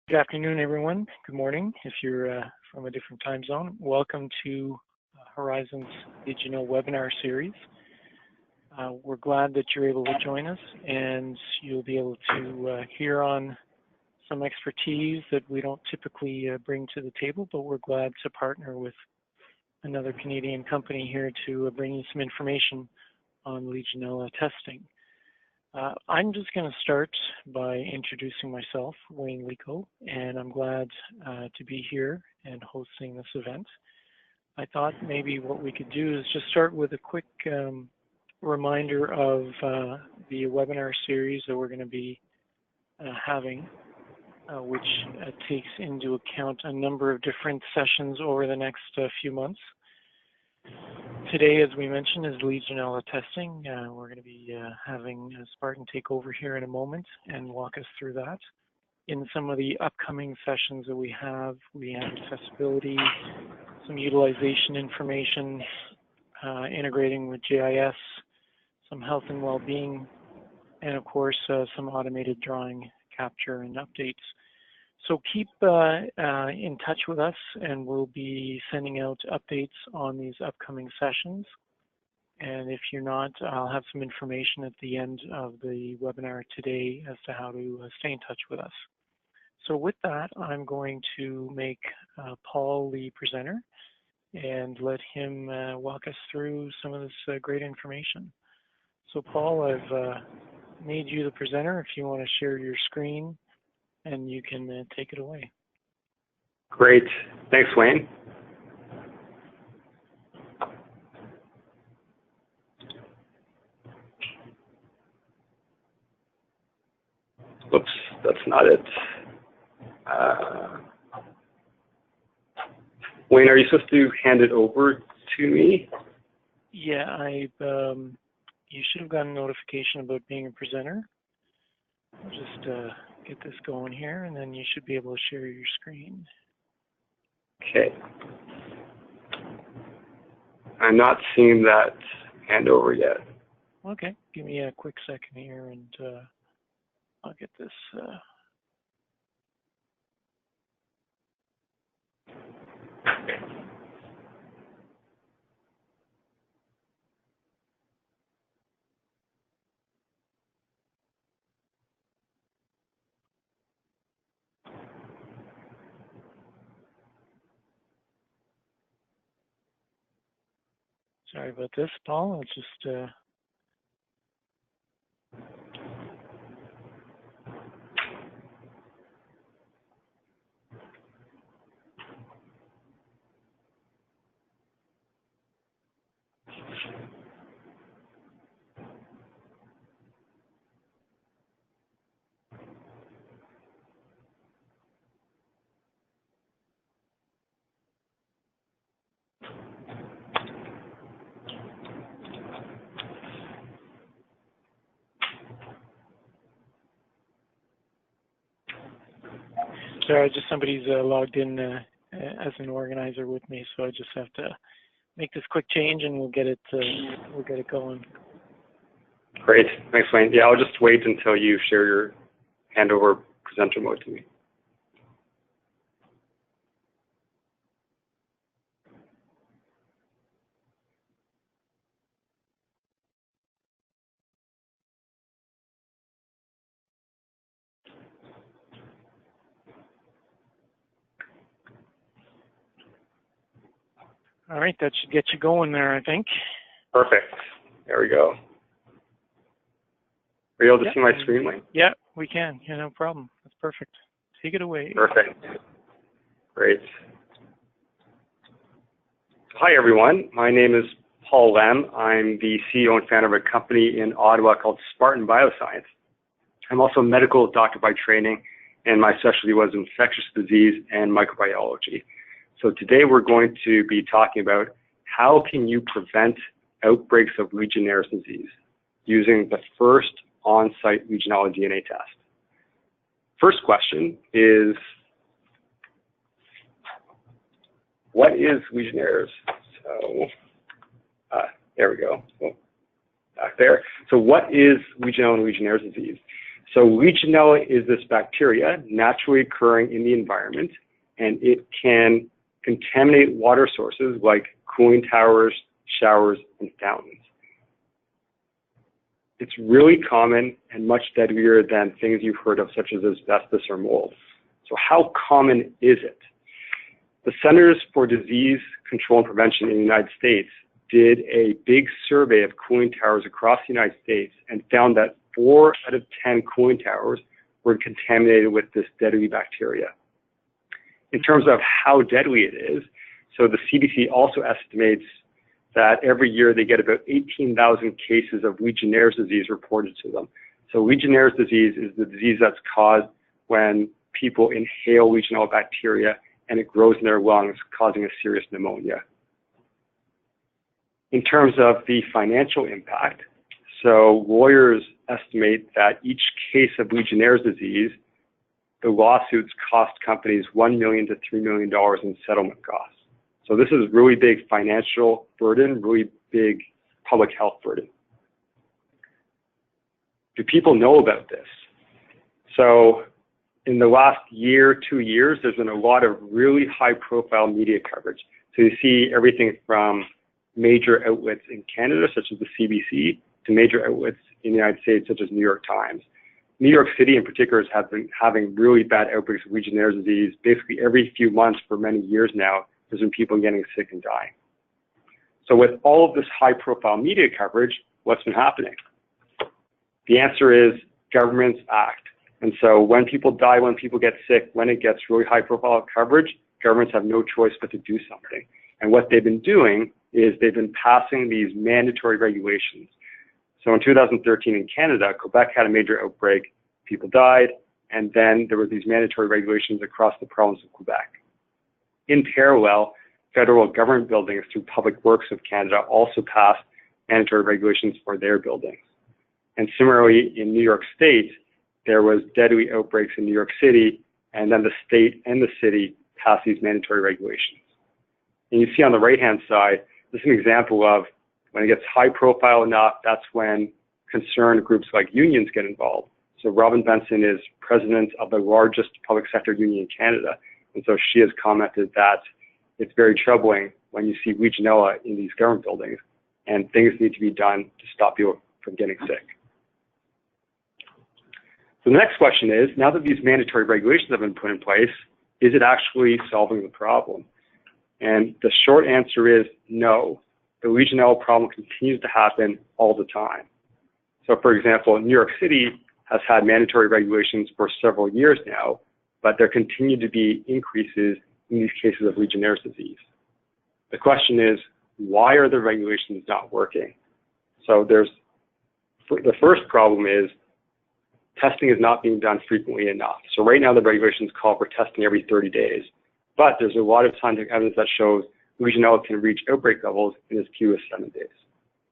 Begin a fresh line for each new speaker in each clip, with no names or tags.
Good afternoon, everyone. Good morning, if you're from a different time zone. Welcome to Horizant's Legionella webinar series. We're glad that you're able to join us, and you'll be able to hear on some expertise that we don't typically bring to the table, but we're glad to partner with another Canadian company here to bring you some information on Legionella testing. I'm just going to start by introducing myself, Wayne Lico, and I'm glad to be here and hosting this event. I thought maybe what we could do is just start with a quick reminder of the webinar series that we're going to be having, which takes into account a number of different sessions over the next few months. Today, as we mentioned, is Legionella testing. We're going to be having Spartan take over here in a moment and walk us through that. In some of the upcoming sessions that we have accessibility, some utilization information, integrating with GIS, some health and well-being, and of course, some automated drawing capture and updates. So keep in touch with us, and we'll be sending out updates on these upcoming sessions. And if you're not, I'll have some information at the end of the webinar today as to how to stay in touch with us. So with that, I'm going to make Paul the presenter and let him walk us through some of this great information. So Paul, I've made you the presenter. If you want to share your screen, and you can take it away.
Great. Thanks, Wayne. Oops, that's not it. Wayne, are you supposed to hand it over to me?
Yeah, you should have gotten a notification about being a presenter. I'll just get this going here, and then you should be able to share your screen.
Okay. I'm not seeing that handover yet.
Okay, give me a quick second here, and I'll get this. Sorry about this, Paul. I'll just sorry, just somebody's logged in as an organizer with me, so I just have to make this quick change, and we'll get it going.
Great. Thanks, Wayne. Yeah, I'll just wait until you share your handover presenter mode to me.
All right, that should get you going there, I think.
Perfect. There we go. Are you able to see my screen, Wayne?
Yeah, we can. Yeah, no problem. That's perfect. Take it away.
Perfect. Great. Hi, everyone. My name is Paul Lem. I'm the CEO and founder of a company in Ottawa called Spartan Bioscience. I'm also a medical doctor by training, and my specialty was infectious disease and microbiology. So today we're going to be talking about how can you prevent outbreaks of Legionnaires disease using the first on-site Legionella DNA test. First question is, what is Legionnaires? So, there we go. Oh, back there. So what is Legionella and Legionnaires disease? So Legionella is this bacteria naturally occurring in the environment, and it can contaminate water sources like cooling towers, showers, and fountains. It's really common and much deadlier than things you've heard of, such as asbestos or mold. So how common is it? The Centers for Disease Control and Prevention in the United States did a big survey of cooling towers across the United States and found that 4 out of 10 cooling towers were contaminated with this deadly bacteria. In terms of how deadly it is, so the CDC also estimates that every year they get about 18,000 cases of Legionnaires' disease reported to them. So Legionnaires' disease is the disease that's caused when people inhale Legionella bacteria and it grows in their lungs, causing a serious pneumonia. In terms of the financial impact, so lawyers estimate that each case of Legionnaires' disease, the lawsuits cost companies $1 million to $3 million in settlement costs. So this is really big financial burden, really big public health burden. Do people know about this? So in the last year, 2 years, there's been a lot of really high-profile media coverage. So you see everything from major outlets in Canada, such as the CBC, to major outlets in the United States, such as New York Times. New York City in particular has been having really bad outbreaks of Legionnaires' disease. Basically every few months for many years now, there's been people getting sick and dying. So with all of this high-profile media coverage, what's been happening? The answer is governments act. And so when people die, when people get sick, when it gets really high-profile coverage, governments have no choice but to do something. And what they've been doing is they've been passing these mandatory regulations. So in 2013 in Canada, Quebec had a major outbreak, people died, and then there were these mandatory regulations across the province of Quebec. In parallel, federal government buildings through Public Works of Canada also passed mandatory regulations for their buildings. And similarly, in New York State, there was deadly outbreaks in New York City, and then the state and the city passed these mandatory regulations. And you see on the right-hand side, this is an example of when it gets high profile enough, that's when concerned groups like unions get involved. So Robin Benson is president of the largest public sector union in Canada. And so she has commented that it's very troubling when you see Legionella in these government buildings, and things need to be done to stop people from getting sick. So the next question is, now that these mandatory regulations have been put in place, is it actually solving the problem? And the short answer is no. The Legionella problem continues to happen all the time. So for example, New York City has had mandatory regulations for several years now, but there continue to be increases in these cases of Legionnaires' disease. The question is, why are the regulations not working? So the first problem is testing is not being done frequently enough. So right now the regulations call for testing every 30 days, but there's a lot of scientific evidence that shows Legionella can reach outbreak levels in as few as 7 days.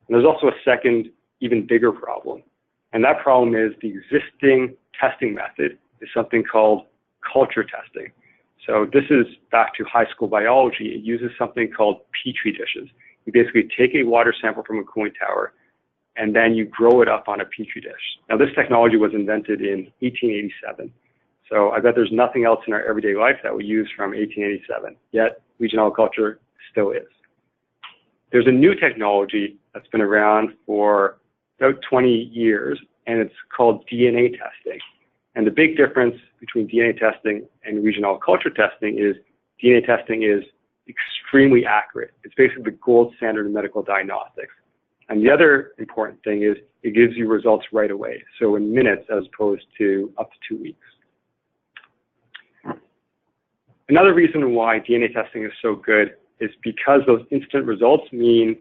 And there's also a second, even bigger problem. And that problem is the existing testing method is something called culture testing. So this is back to high school biology. It uses something called Petri dishes. You basically take a water sample from a cooling tower, and then you grow it up on a Petri dish. Now this technology was invented in 1887. So I bet there's nothing else in our everyday life that we use from 1887, yet Legionella culture still is. There's a new technology that's been around for about 20 years, and it's called DNA testing. And the big difference between DNA testing and Legionella culture testing is DNA testing is extremely accurate. It's basically the gold standard in medical diagnostics. And the other important thing is it gives you results right away, so in minutes as opposed to up to 2 weeks. Another reason why DNA testing is so good is because those instant results mean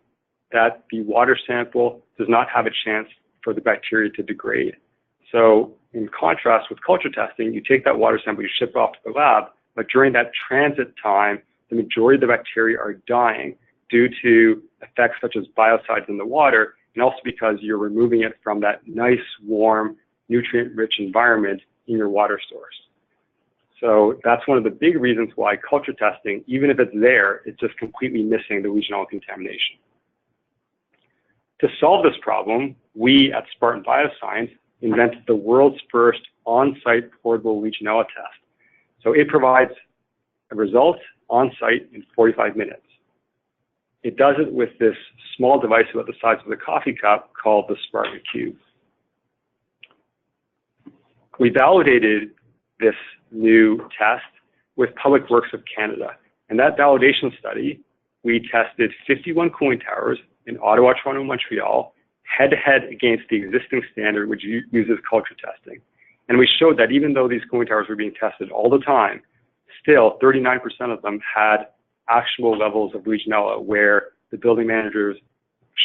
that the water sample does not have a chance for the bacteria to degrade. So in contrast with culture testing, you take that water sample, you ship it off to the lab, but during that transit time, the majority of the bacteria are dying due to effects such as biocides in the water, and also because you're removing it from that nice, warm, nutrient-rich environment in your water source. So that's one of the big reasons why culture testing, even if it's there, it's just completely missing the Legionella contamination. To solve this problem, we at Spartan Bioscience invented the world's first on-site portable Legionella test. So it provides a result on-site in 45 minutes. It does it with this small device about the size of a coffee cup called the Spartan Cube. We validated this new test with Public Works of Canada. In that validation study, we tested 51 cooling towers in Ottawa, Toronto, and Montreal, head-to-head against the existing standard, which uses culture testing. And we showed that even though these cooling towers were being tested all the time, still 39% of them had actual levels of Legionella where the building managers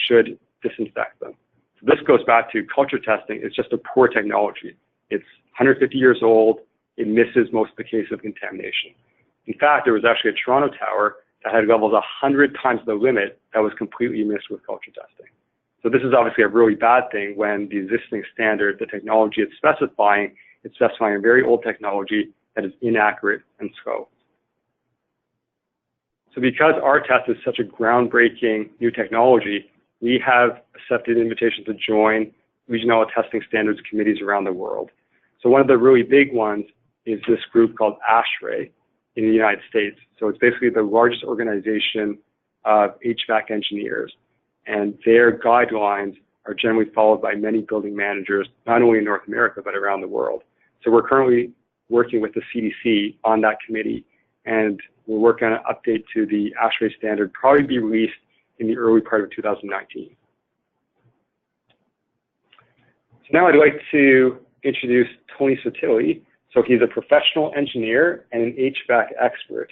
should disinfect them. So this goes back to culture testing. It's just a poor technology. It's 150 years old. It misses most of the cases of contamination. In fact, there was actually a Toronto tower that had levels 100 times the limit that was completely missed with culture testing. So this is obviously a really bad thing when the existing standard, the technology it's specifying a very old technology that is inaccurate and slow. So because our test is such a groundbreaking new technology, we have accepted invitations to join Legionella testing standards committees around the world. So one of the really big ones is this group called ASHRAE in the United States. So it's basically the largest organization of HVAC engineers, and their guidelines are generally followed by many building managers, not only in North America, but around the world. So we're currently working with the CDC on that committee, and we're working on an update to the ASHRAE standard, probably be released in the early part of 2019. So now I'd like to introduce Tony Sotilli. So he's a professional engineer and an HVAC expert.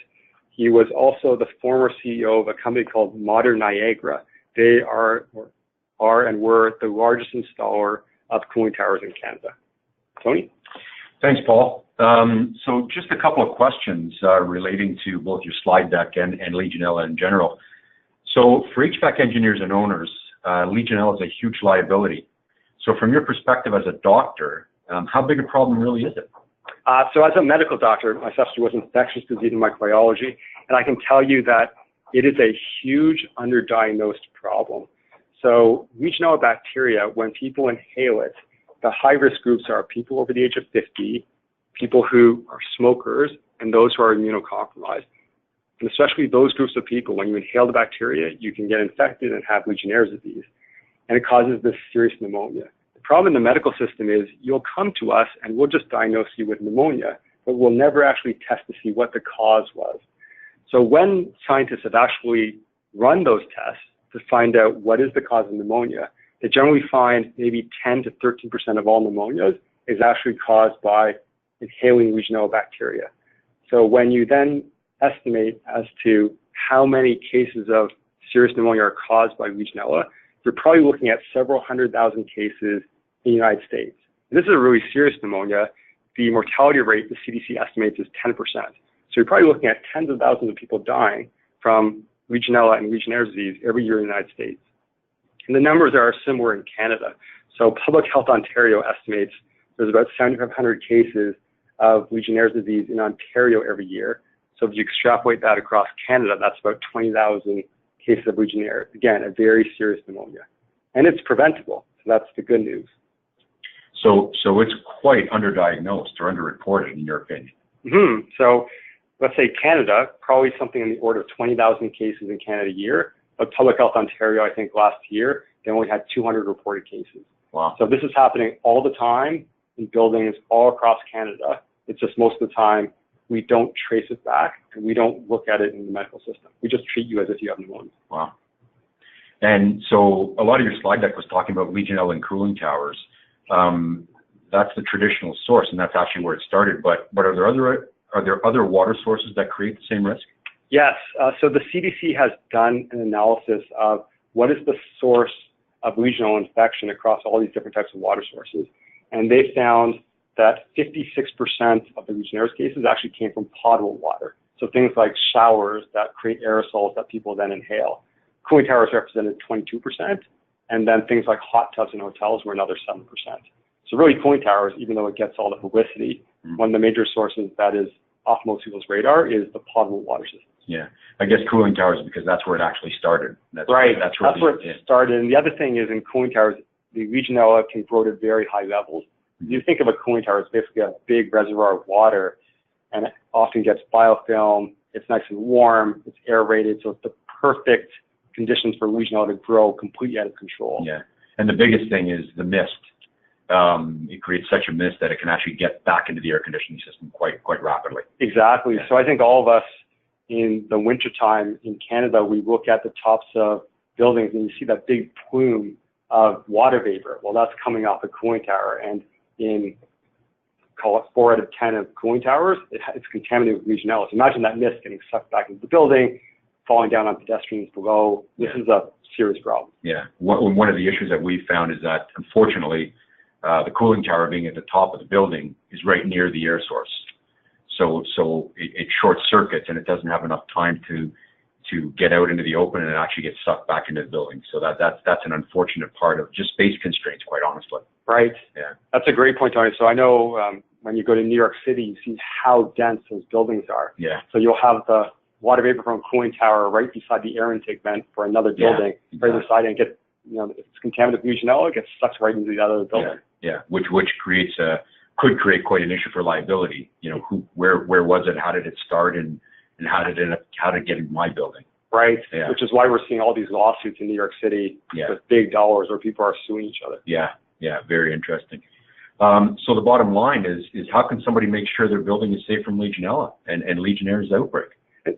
He was also the former CEO of a company called Modern Niagara. They are and were the largest installer of cooling towers in Canada. Tony?
Thanks, Paul. So just a couple of questions relating to both your slide deck and Legionella in general. So for HVAC engineers and owners, Legionella is a huge liability. So from your perspective as a doctor, how big a problem really is it?
So as a medical doctor, my specialty was infectious disease and microbiology, and I can tell you that it is a huge underdiagnosed problem. So Legionella bacteria, when people inhale it, the high-risk groups are people over the age of 50, people who are smokers, and those who are immunocompromised. And especially those groups of people, when you inhale the bacteria, you can get infected and have Legionnaire's disease, and it causes this serious pneumonia. The problem in the medical system is you'll come to us and we'll just diagnose you with pneumonia, but we'll never actually test to see what the cause was. So when scientists have actually run those tests to find out what is the cause of pneumonia, they generally find maybe 10 to 13% of all pneumonias is actually caused by inhaling Legionella bacteria. So when you then estimate as to how many cases of serious pneumonia are caused by Legionella, you're probably looking at several 100,000 cases in the United States. And this is a really serious pneumonia. The mortality rate, the CDC estimates, is 10%. So you're probably looking at tens of thousands of people dying from Legionella and Legionnaire's disease every year in the United States. And the numbers are similar in Canada. So Public Health Ontario estimates there's about 7,500 cases of Legionnaire's disease in Ontario every year. So if you extrapolate that across Canada, that's about 20,000 cases of Legionnaire. Again, a very serious pneumonia. And it's preventable. So that's the good news.
So it's quite underdiagnosed or underreported in your opinion.
Mm-hmm. So let's say Canada, probably something in the order of 20,000 cases in Canada a year. But Public Health Ontario, I think last year, they only had 200 reported cases.
Wow.
So this is happening all the time in buildings all across Canada. It's just most of the time we don't trace it back and we don't look at it in the medical system. We just treat you as if you have pneumonia.
Wow. And so a lot of your slide deck was talking about Legionella in cooling towers. That's the traditional source, and that's actually where it started. But are there other water sources that create the same risk?
Yes. So the CDC has done an analysis of what is the source of Legionella infection across all these different types of water sources. And they found that 56% of the Legionnaire's cases actually came from potable water. So things like showers that create aerosols that people then inhale. Cooling towers represented 22%, and then things like hot tubs in hotels were another 7%. So really cooling towers, even though it gets all the publicity, one of the major sources that is off most people's radar is the potable water system.
Yeah, I guess cooling towers, because that's where it actually started.
That's right, that's where it started. And the other thing is in cooling towers, the Legionella can grow to very high levels. You think of a cooling tower as basically a big reservoir of water, and it often gets biofilm. It's nice and warm. It's aerated, so it's the perfect conditions for Legionella to grow completely out of control.
Yeah, and the biggest thing is the mist. It creates such a mist that it can actually get back into the air conditioning system quite rapidly.
Exactly.
Yeah.
So I think all of us in the wintertime in Canada, we look at the tops of buildings and you see that big plume of water vapor. Well, that's coming off a cooling tower, and in, call it 4 out of 10 of cooling towers, it's contaminated with Legionella. So imagine that mist getting sucked back into the building, falling down on pedestrians below. This is a serious problem.
Yeah. One of the issues that we've found is that, unfortunately, the cooling tower being at the top of the building is right near the air source. So it short circuits, and it doesn't have enough time to get out into the open, and it actually gets sucked back into the building. So that's an unfortunate part of just space constraints, quite honestly.
Right.
Yeah.
That's a great point, Tony. So I know when you go to New York City, you see how dense those buildings are.
Yeah.
So you'll have the water vapor from a cooling tower right beside the air intake vent for another building, right beside it, and get, if it's contaminated with Legionella, it gets sucked right into the other building.
Yeah. Which creates could create quite an issue for liability. Where was it? How did it start? And how did it get in my building?
Right.
Yeah.
Which is why we're seeing all these lawsuits in New York City with big dollars where people are suing each other.
Yeah. Yeah. Very interesting. So the bottom line is how can somebody make sure their building is safe from Legionella and Legionnaires outbreak?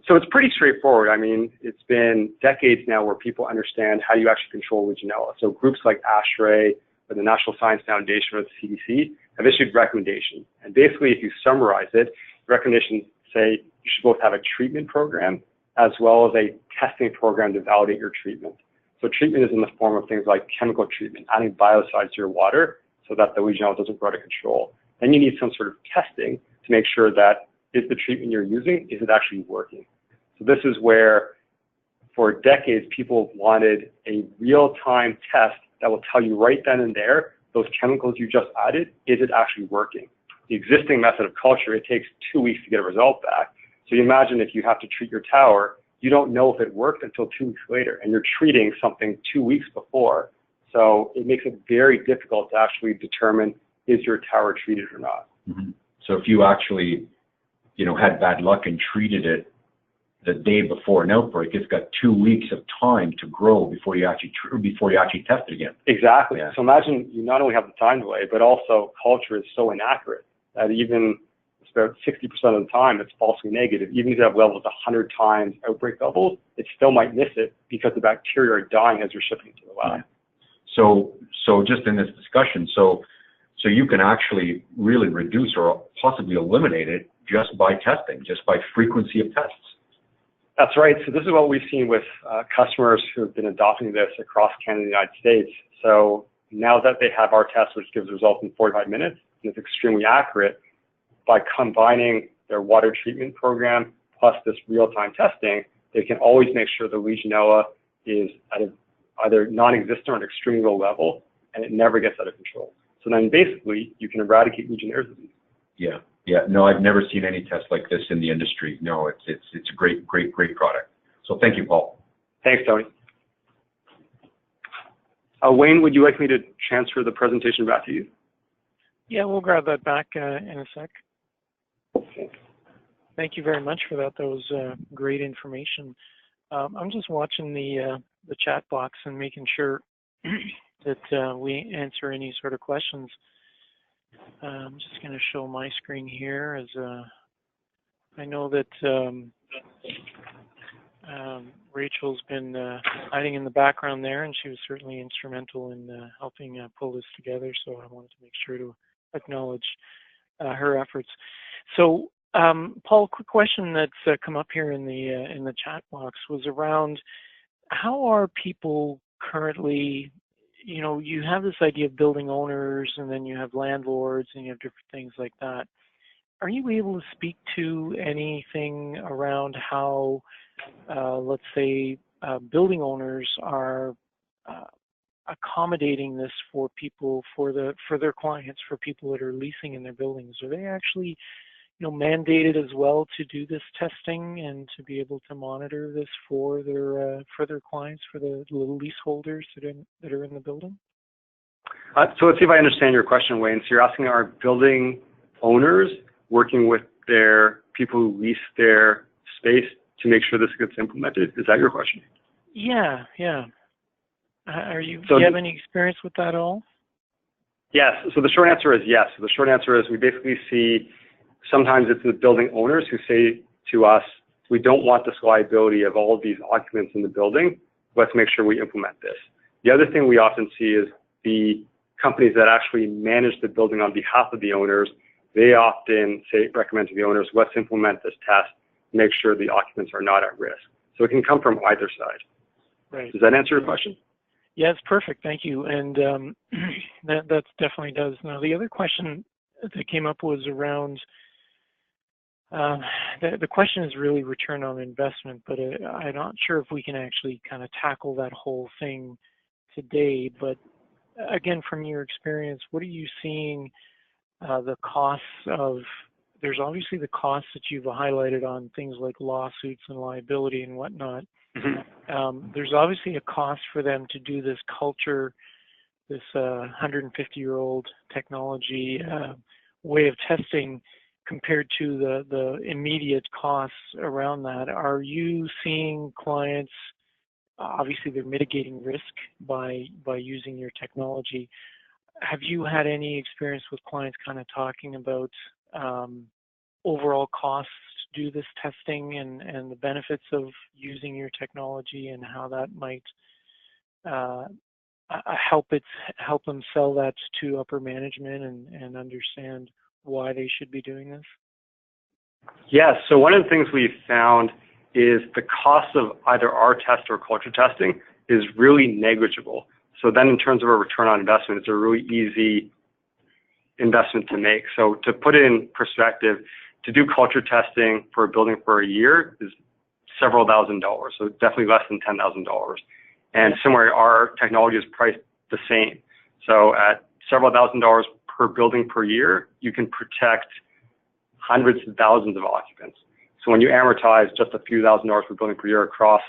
So it's pretty straightforward. I mean, it's been decades now where people understand how you actually control Legionella. So groups like ASHRAE or the National Science Foundation or the CDC have issued recommendations. And basically, if you summarize it, recommendations say you should both have a treatment program as well as a testing program to validate your treatment. So treatment is in the form of things like chemical treatment, adding biocides to your water so that the Legionella doesn't grow out of control. Then you need some sort of testing to make sure that is the treatment you're using, is it actually working? So this is where, for decades, people wanted a real-time test that will tell you right then and there, those chemicals you just added, is it actually working? The existing method of culture, it takes 2 weeks to get a result back. So you imagine if you have to treat your tower, you don't know if it worked until 2 weeks later, and you're treating something 2 weeks before. So it makes it very difficult to actually determine, is your tower treated or not?
Mm-hmm. So if you actually had bad luck and treated it the day before an outbreak, it's got 2 weeks of time to grow before you actually test it again.
Exactly. Yeah. So imagine you not only have the time delay, but also culture is so inaccurate that even about 60% of the time it's falsely negative. Even if you have levels 100 times outbreak levels, it still might miss it because the bacteria are dying as you're shipping to the lab.
Yeah. So just in this discussion, so you can actually really reduce or possibly eliminate it just by testing, just by frequency of tests.
That's right. So this is what we've seen with customers who have been adopting this across Canada and the United States. So now that they have our test, which gives results in 45 minutes, and it's extremely accurate, by combining their water treatment program plus this real-time testing, they can always make sure the Legionella is at either non-existent or an extremely low level, and it never gets out of control. So then basically, you can eradicate Legionnaires disease.
Yeah. Yeah, no, I've never seen any test like this in the industry. No, it's a great product. So thank you, Paul.
Thanks, Tony. Wayne, would you like me to transfer the presentation back to you?
Yeah, we'll grab that back in a sec.
Okay.
Thank you very much for that. That was great information. I'm just watching the chat box and making sure that we answer any sort of questions. I'm just going to show my screen here as I know that Rachel's been hiding in the background there, and she was certainly instrumental in helping pull this together, so I wanted to make sure to acknowledge her efforts. So, Paul, quick question that's come up here in the chat box was around how are people currently, you have this idea of building owners, and then you have landlords, and you have different things like that. Are you able to speak to anything around how, let's say, building owners are accommodating this for people, for their clients, for people that are leasing in their buildings? Are they actually, mandated as well to do this testing and to be able to monitor this for their clients, for the leaseholders that are in the building?
So let's see if I understand your question, Wayne. So you're asking, are building owners working with their people who lease their space to make sure this gets implemented? Is that your question?
Yeah. Do you have any experience with that at all?
Yes. So the short answer is yes. So the short answer is we basically see sometimes it's the building owners who say to us, we don't want this liability of all of these occupants in the building. Let's make sure we implement this. The other thing we often see is the companies that actually manage the building on behalf of the owners. They often recommend to the owners, let's implement this test, make sure the occupants are not at risk. So it can come from either side.
Right.
Does that answer your question?
Yeah, it's perfect. Thank you. And that definitely does. Now, the other question that came up was around, the question is really return on investment, but I'm not sure if we can actually kind of tackle that whole thing today. But again, from your experience, what are you seeing the costs of, there's obviously the costs that you've highlighted on things like lawsuits and liability and whatnot. Mm-hmm. There's obviously a cost for them to do this culture, this 150-year-old technology way of testing compared to the immediate costs around that. Are you seeing clients, obviously they're mitigating risk by using your technology. Have you had any experience with clients kind of talking about overall costs to do this testing and the benefits of using your technology and how that might help them sell that to upper management and understand why they should be doing this?
Yes. So one of the things we've found is the cost of either our test or culture testing is really negligible. So then in terms of a return on investment, it's a really easy investment to make. So to put it in perspective, to do culture testing for a building for a year is several $1,000s. So definitely less than $10,000. And similarly, our technology is priced the same. So at several $1,000s per building per year, you can protect hundreds of thousands of occupants. So when you amortize just a few $1,000s per building per year across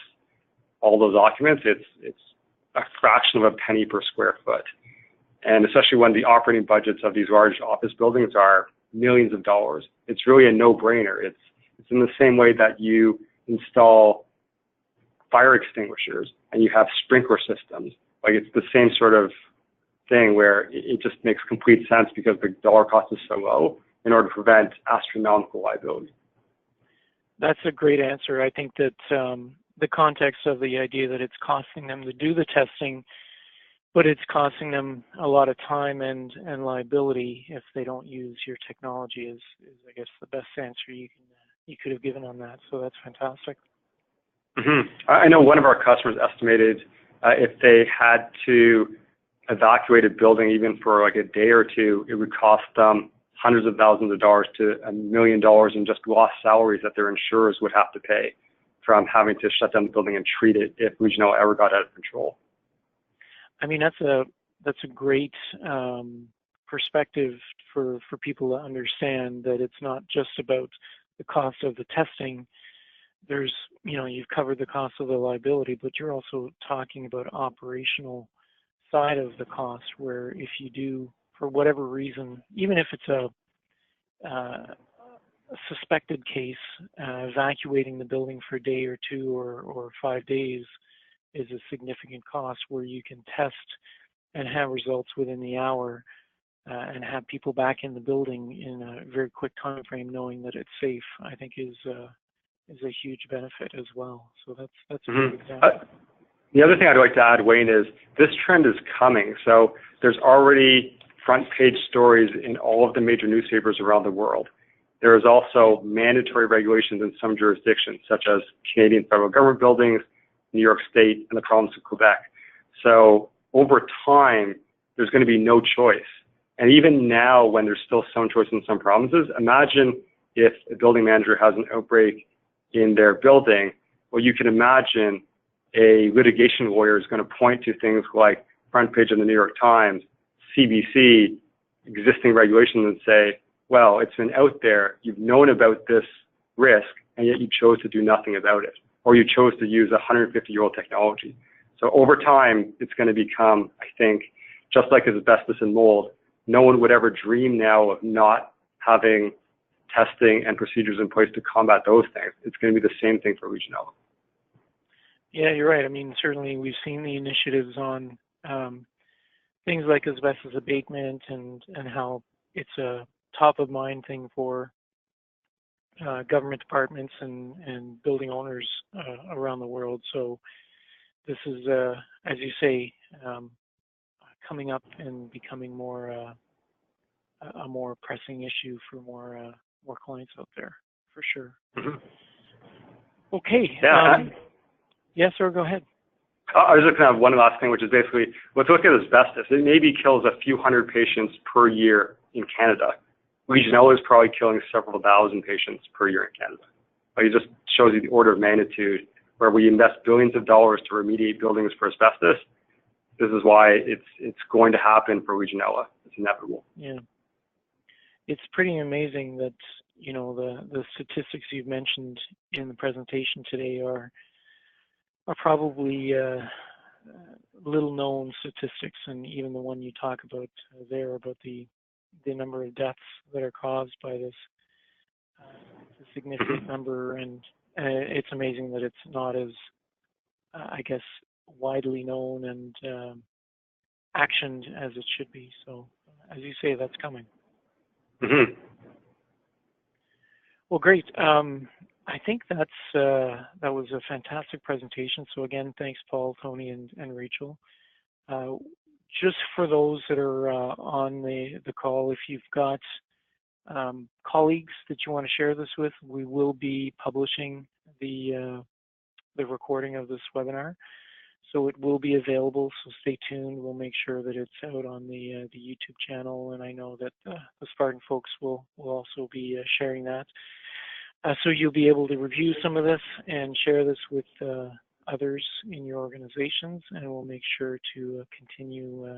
all those occupants, it's a fraction of a penny per square foot. And especially when the operating budgets of these large office buildings are millions of dollars, it's really a no-brainer. It's in the same way that you install fire extinguishers and you have sprinkler systems. Like, it's the same sort of thing where it just makes complete sense because the dollar cost is so low in order to prevent astronomical liability.
That's a great answer. I think that the context of the idea that it's costing them to do the testing, but it's costing them a lot of time and liability if they don't use your technology is I guess the best answer you could have given on that. So that's fantastic.
Mm-hmm. I know one of our customers estimated if they had to evacuate a building even for like a day or two, it would cost them hundreds of thousands of dollars to $1 million in just lost salaries that their insurers would have to pay from having to shut down the building and treat it if Legionella ever got out of control. I
mean, that's a great perspective for people to understand that it's not just about the cost of the testing. There's, you've covered the cost of the liability, but you're also talking about operational side of the cost, where if you do, for whatever reason, even if it's a suspected case, evacuating the building for a day or two or 5 days is a significant cost, where you can test and have results within the hour and have people back in the building in a very quick time frame, knowing that it's safe, I think is a huge benefit as well. So that's a good example.
The other thing I'd like to add, Wayne, is this trend is coming. So there's already front page stories in all of the major newspapers around the world. There is also mandatory regulations in some jurisdictions, such as Canadian federal government buildings, New York State, and the province of Quebec. So over time, there's going to be no choice. And even now, when there's still some choice in some provinces, imagine if a building manager has an outbreak in their building. Well, you can imagine a litigation lawyer is going to point to things like front page of the New York Times, CBC, existing regulations, and say, well, it's been out there, you've known about this risk, and yet you chose to do nothing about it, or you chose to use a 150-year-old technology. So over time, it's going to become, I think, just like asbestos and mold, no one would ever dream now of not having testing and procedures in place to combat those things. It's going to be the same thing for Legionella.
Yeah, you're right. I mean, certainly we've seen the initiatives on things like asbestos abatement and how it's a top of mind thing for government departments and building owners around the world. So this is, as you say, coming up and becoming more a more pressing issue for more clients out there, for sure.
Mm-hmm.
Okay.
Yeah.
Yes, sir. Go ahead.
I was just going to have one last thing, which is basically, let's look at asbestos. It maybe kills a few hundred patients per year in Canada. Legionella is probably killing several thousand patients per year in Canada. Like, it just shows you the order of magnitude where we invest billions of dollars to remediate buildings for asbestos. This is why it's going to happen for Legionella. It's inevitable.
Yeah. It's pretty amazing that, you know, the statistics you've mentioned in the presentation today are probably little known statistics, and even the one you talk about there about the number of deaths that are caused by this it's a significant number, and it's amazing that it's not as I guess widely known and actioned as it should be. So as you say, that's coming.
Mm-hmm.
Well, great. I think that was a fantastic presentation. So again, thanks, Paul, Tony, and Rachel. Just for those that are on the call, if you've got colleagues that you want to share this with, we will be publishing the recording of this webinar. So it will be available, so stay tuned. We'll make sure that it's out on the YouTube channel, and I know that the Spartan folks will also be sharing that. So you'll be able to review some of this and share this with others in your organizations, and we'll make sure to continue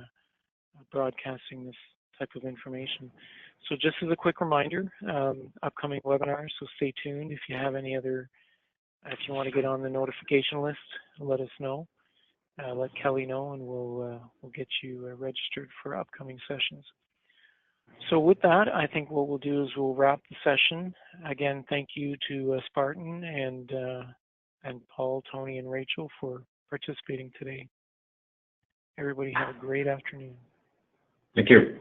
broadcasting this type of information. So just as a quick reminder, upcoming webinars, so stay tuned. If you have any other, if you want to get on the notification list, let us know. Let Kelly know, and we'll get you registered for upcoming sessions. So with that, I think what we'll do is we'll wrap the session. Again, thank you to Spartan and Paul, Tony, and Rachel for participating today. Everybody have a great afternoon.
Thank you.